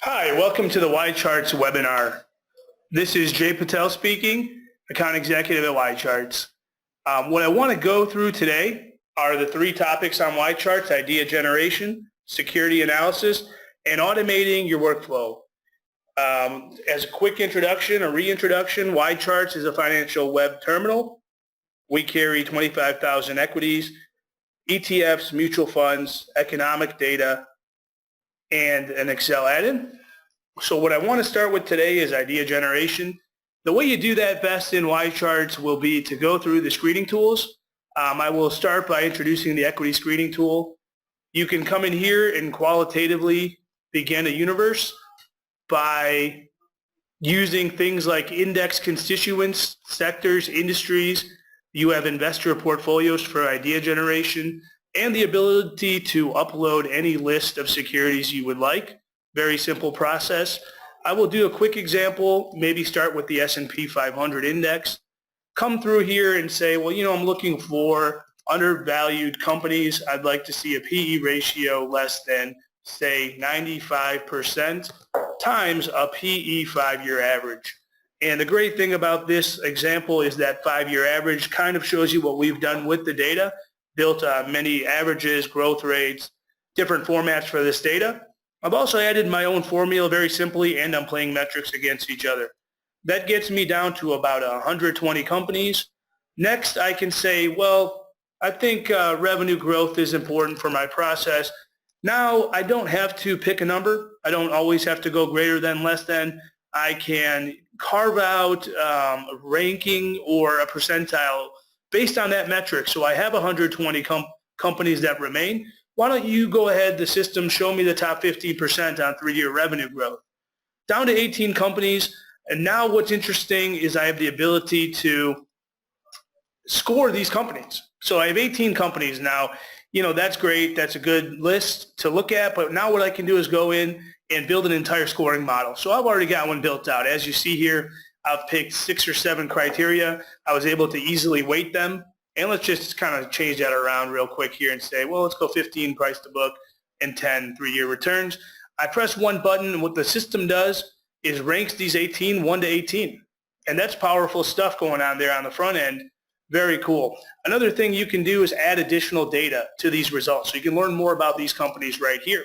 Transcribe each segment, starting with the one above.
Hi, welcome to the YCharts webinar. This is Jay Patel speaking, account executive at YCharts. What I want to go through today are the three topics on YCharts: idea generation, security analysis, and automating your workflow. As a quick introduction, a reintroduction, YCharts is a financial web terminal. We carry 25,000 equities, ETFs, mutual funds, economic data, and an Excel add-in. So what I want to start with today is idea generation. The way you do that best in YCharts will be to go through the screening tools. I will start by introducing the equity screening tool. You can come in here and qualitatively begin a universe by using things like index constituents, sectors, industries. You have investor portfolios for idea generation and the ability to upload any list of securities you would like. Very simple process. I will do a quick example, maybe start with the S&P 500 index. Come through here and say, well, I'm looking for undervalued companies. I'd like to see a PE ratio less than, say, 95% times a PE 5-year average. And the great thing about this example is that 5-year average kind of shows you what we've done with the data, built many averages, growth rates, different formats for this data. I've also added my own formula very simply, and I'm playing metrics against each other. That gets me down to about 120 companies. Next, I can say, well, I think revenue growth is important for my process. Now, I don't have to pick a number. I don't always have to go greater than, less than. I can carve out a ranking or a percentile based on that metric. So I have 120 companies that remain. Why don't you go ahead, the system, show me the top 15% on 3-year revenue growth. Down to 18 companies. And now what's interesting is I have the ability to score these companies. So I have 18 companies now. That's great. That's a good list to look at. But now what I can do is go in and build an entire scoring model. So I've already got one built out. As you see here, I've picked 6 or 7 criteria. I was able to easily weight them. And let's just kind of change that around real quick here and say, well, let's go 15 price to book and 10 3-year returns. I press one button, and what the system does is ranks these 18 1 to 18. And that's powerful stuff going on there on the front end. Very cool. Another thing you can do is add additional data to these results. So you can learn more about these companies right here.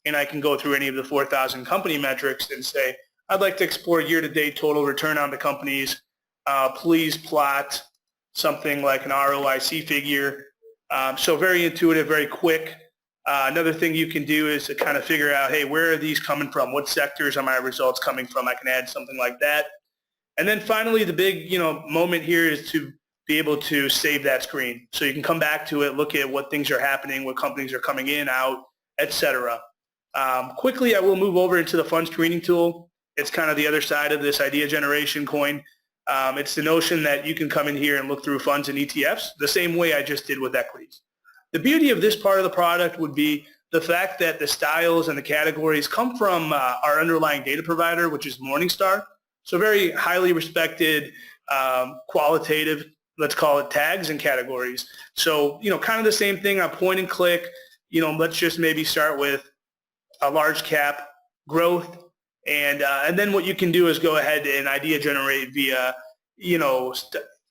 And I can go through any of the 4,000 company metrics and say, I'd like to explore year-to-date total return on the companies. Please plot something like an ROIC figure. So very intuitive, very quick. Another thing you can do is to kind of figure out, hey, where are these coming from? What sectors are my results coming from? I can add something like that. And then finally, the big moment here is to be able to save that screen. So you can come back to it, look at what things are happening, what companies are coming in, out, etc. Quickly, I will move over into the fund screening tool. It's kind of the other side of this idea generation coin. It's the notion that you can come in here and look through funds and ETFs the same way I just did with equities. The beauty of this part of the product would be the fact that the styles and the categories come from our underlying data provider, which is Morningstar. So very highly respected, qualitative, let's call it, tags and categories. So, kind of the same thing on point and click. Let's just maybe start with a large cap growth. And then what you can do is go ahead and idea generate via,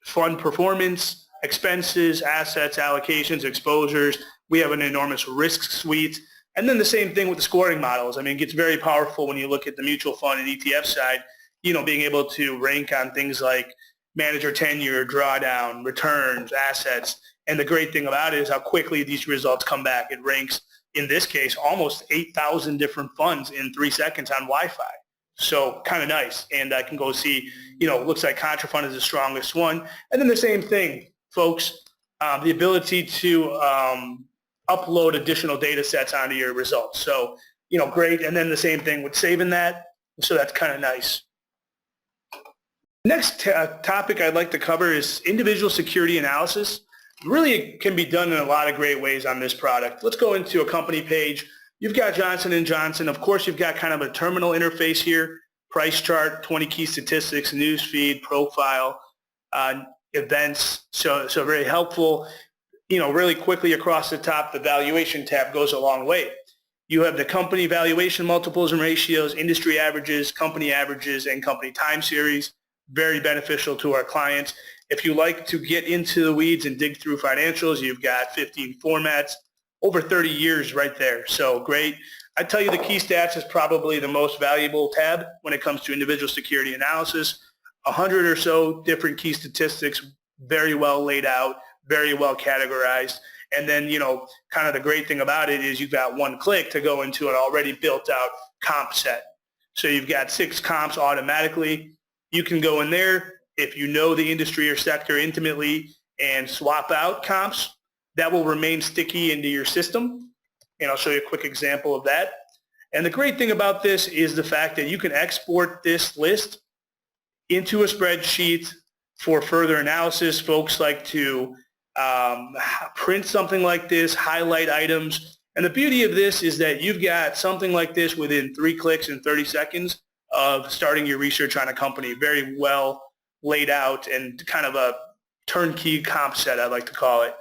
fund performance, expenses, assets, allocations, exposures. We have an enormous risk suite. And then the same thing with the scoring models. I mean, it gets very powerful when you look at the mutual fund and ETF side, being able to rank on things like manager tenure, drawdown, returns, assets. And the great thing about it is how quickly these results come back. It ranks, in this case, almost 8,000 different funds in 3 seconds on Wi-Fi. So kind of nice. And I can go see, looks like Contra Fund is the strongest one. And then the same thing, folks, the ability to upload additional data sets onto your results. So, great. And then the same thing with saving that. So that's kind of nice. Next topic I'd like to cover is individual security analysis. Really, it can be done in a lot of great ways on this product. Let's go into a company page. You've got Johnson & Johnson. Of course, you've got kind of a terminal interface here, price chart, 20 key statistics, news feed, profile, events. So very helpful. Really quickly across the top, the valuation tab goes a long way. You have the company valuation multiples and ratios, industry averages, and company time series. Very beneficial to our clients. If you like to get into the weeds and dig through financials, you've got 15 formats, over 30 years right there. So great. I tell you the key stats is probably the most valuable tab when it comes to individual security analysis. 100 or so different key statistics, very well laid out, very well categorized. And then, kind of the great thing about it is you've got one click to go into an already built out comp set. So you've got 6 comps automatically. You can go in there if you know the industry or sector intimately and swap out comps. That will remain sticky into your system. And I'll show you a quick example of that. And the great thing about this is the fact that you can export this list into a spreadsheet for further analysis. Folks like to print something like this, highlight items. And the beauty of this is that you've got something like this within 3 clicks and 30 seconds of starting your research on a company. Very well laid out and kind of a turnkey comp set, I like to call it.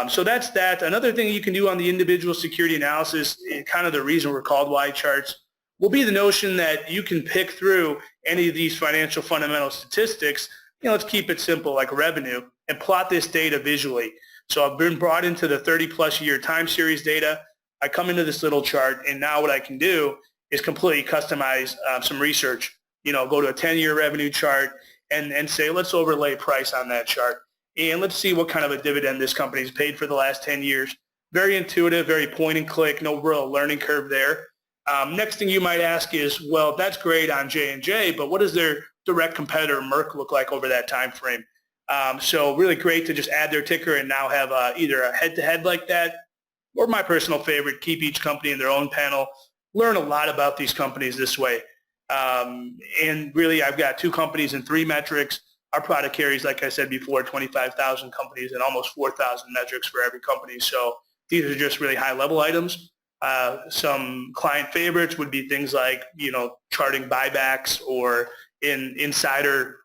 So that's that. Another thing you can do on the individual security analysis, kind of the reason we're called YCharts, will be the notion that you can pick through any of these financial fundamental statistics. Let's keep it simple, like revenue, and plot this data visually. So I've been brought into the 30-plus year time series data. I come into this little chart, and now what I can do is completely customize some research. Go to a 10-year revenue chart and say, let's overlay price on that chart. And let's see what kind of a dividend this company's paid for the last 10 years. Very intuitive, very point and click, no real learning curve there. Next thing you might ask is, well, that's great on J&J, but what does their direct competitor Merck look like over that time frame? So really great to just add their ticker and now have either a head-to-head like that, or my personal favorite, keep each company in their own panel. Learn a lot about these companies this way. And really, I've got 2 companies and 3 metrics. Our product carries, like I said before, 25,000 companies and almost 4,000 metrics for every company. So these are just really high-level items. Some client favorites would be things like, charting buybacks or insider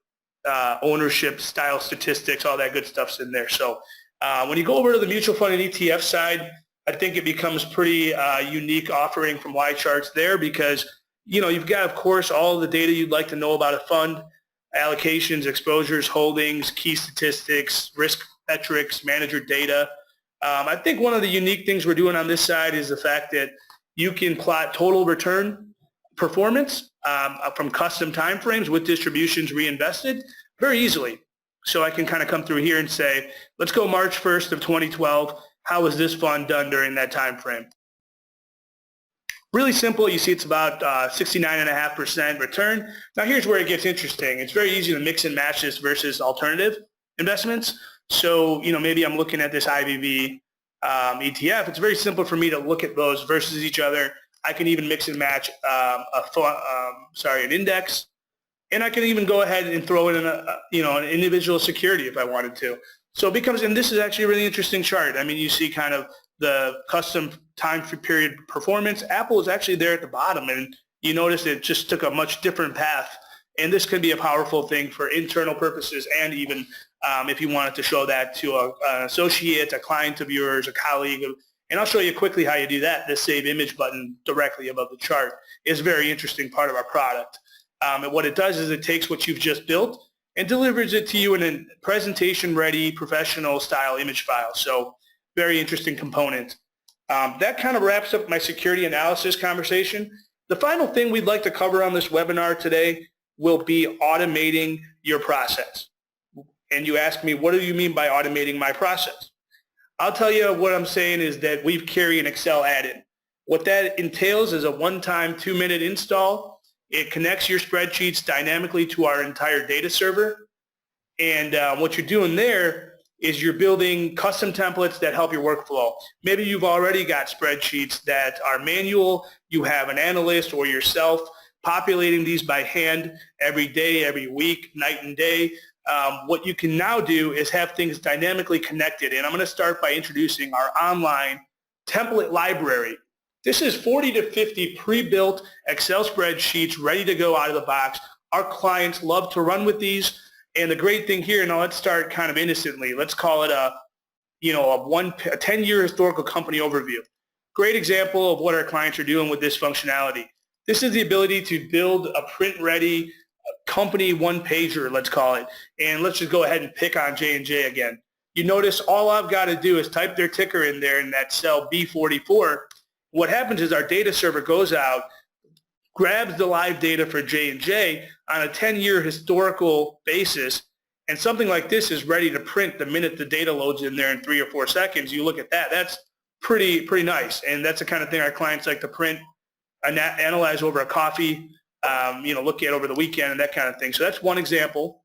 ownership style statistics, all that good stuff's in there. So when you go over to the mutual fund and ETF side, I think it becomes pretty unique offering from YCharts there because, you've got, of course, all the data you'd like to know about a fund, allocations, exposures, holdings, key statistics, risk metrics, manager data. I think one of the unique things we're doing on this side is the fact that you can plot total return performance from custom timeframes with distributions reinvested very easily. So I can kind of come through here and say, let's go March 1st of 2012. How was this fund done during that time frame? Really simple. You see it's about 69.5% return. Now here's where it gets interesting. It's very easy to mix and match this versus alternative investments. So, maybe I'm looking at this IVV ETF. It's very simple for me to look at those versus each other. I can even mix and match an index. And I can even go ahead and throw in an individual security if I wanted to. So it becomes, and this is actually a really interesting chart. I mean, you see kind of the custom time period performance. Apple is actually there at the bottom, and you notice it just took a much different path. And this can be a powerful thing for internal purposes and even if you wanted to show that to an associate, a client of yours, a colleague. And I'll show you quickly how you do that. This Save Image button directly above the chart is a very interesting part of our product. And what it does is it takes what you've just built and delivers it to you in a presentation-ready, professional-style image file. So very interesting component. That kind of wraps up my security analysis conversation. The final thing we'd like to cover on this webinar today will be automating your process. And you ask me, what do you mean by automating my process? I'll tell you what I'm saying is that we carry an Excel add-in. What that entails is a one-time 2-minute install. It connects your spreadsheets dynamically to our entire data server. And what you're doing there is you're building custom templates that help your workflow. Maybe you've already got spreadsheets that are manual. You have an analyst or yourself populating these by hand every day, every week, night and day. What you can now do is have things dynamically connected. And I'm going to start by introducing our online template library. This is 40 to 50 pre-built Excel spreadsheets ready to go out of the box. Our clients love to run with these. And the great thing here, now let's start kind of innocently. Let's call it a 10-year historical company overview. great example of what our clients are doing with this functionality. This is the ability to build a print-ready company one-pager, let's call it. And let's just go ahead and pick on J&J again. You notice all I've got to do is type their ticker in there in that cell B44. What happens is our data server goes out, grabs the live data for J&J on a 10-year historical basis, and something like this is ready to print the minute the data loads in there in 3 or 4 seconds. You look at that, that's pretty nice, and that's the kind of thing our clients like to print and analyze over a coffee, look at over the weekend and that kind of thing. So that's one example.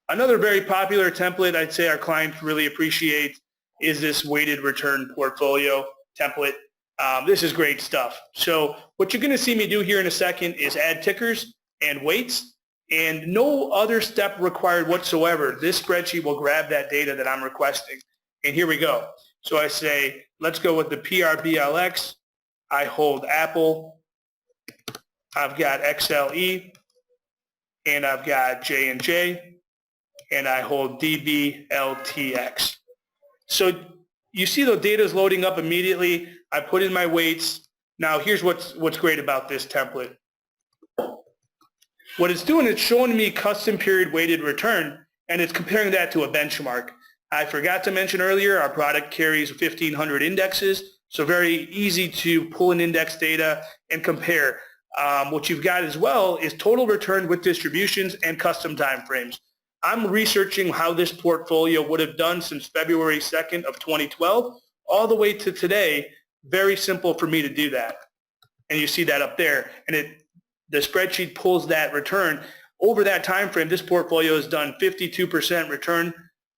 Another very popular template I'd say our clients really appreciate is this weighted return portfolio template. This is great stuff. So what you're going to see me do here in a second is add tickers and weights, and no other step required whatsoever. This spreadsheet will grab that data that I'm requesting. And here we go. So I say, let's go with the PRBLX. I hold Apple. I've got XLE, and I've got J&J, and I hold DBLTX. So you see the data is loading up immediately. I put in my weights. Now here's what's great about this template. What it's doing, it's showing me custom period weighted return, and it's comparing that to a benchmark. I forgot to mention earlier, our product carries 1,500 indexes, so very easy to pull in index data and compare. What you've got as well is total return with distributions and custom timeframes. I'm researching how this portfolio would have done since February 2nd of 2012 all the way to today. Very simple for me to do that. And you see that up there. And the spreadsheet pulls that return. Over that time frame, this portfolio has done 52% return,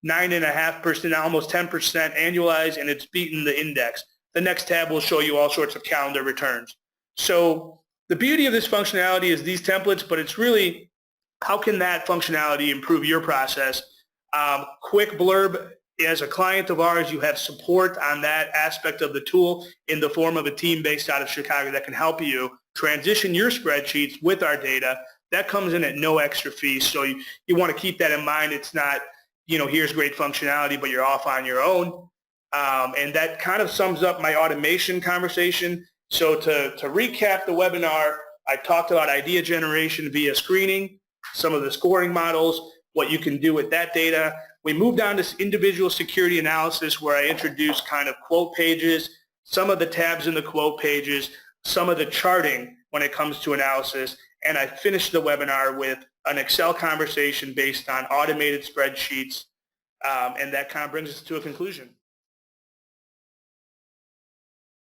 9.5%, almost 10% annualized, and it's beaten the index. The next tab will show you all sorts of calendar returns. So the beauty of this functionality is these templates, but it's really how can that functionality improve your process? Quick blurb, as a client of ours, you have support on that aspect of the tool in the form of a team based out of Chicago that can help you transition your spreadsheets with our data. That comes in at no extra fee, so you want to keep that in mind. It's not, here's great functionality, but you're off on your own. And that kind of sums up my automation conversation. So to recap the webinar, I talked about idea generation via screening, some of the scoring models, what you can do with that data. We moved on to individual security analysis where I introduced kind of quote pages, some of the tabs in the quote pages, some of the charting when it comes to analysis, and I finished the webinar with an Excel conversation based on automated spreadsheets, and that kind of brings us to a conclusion.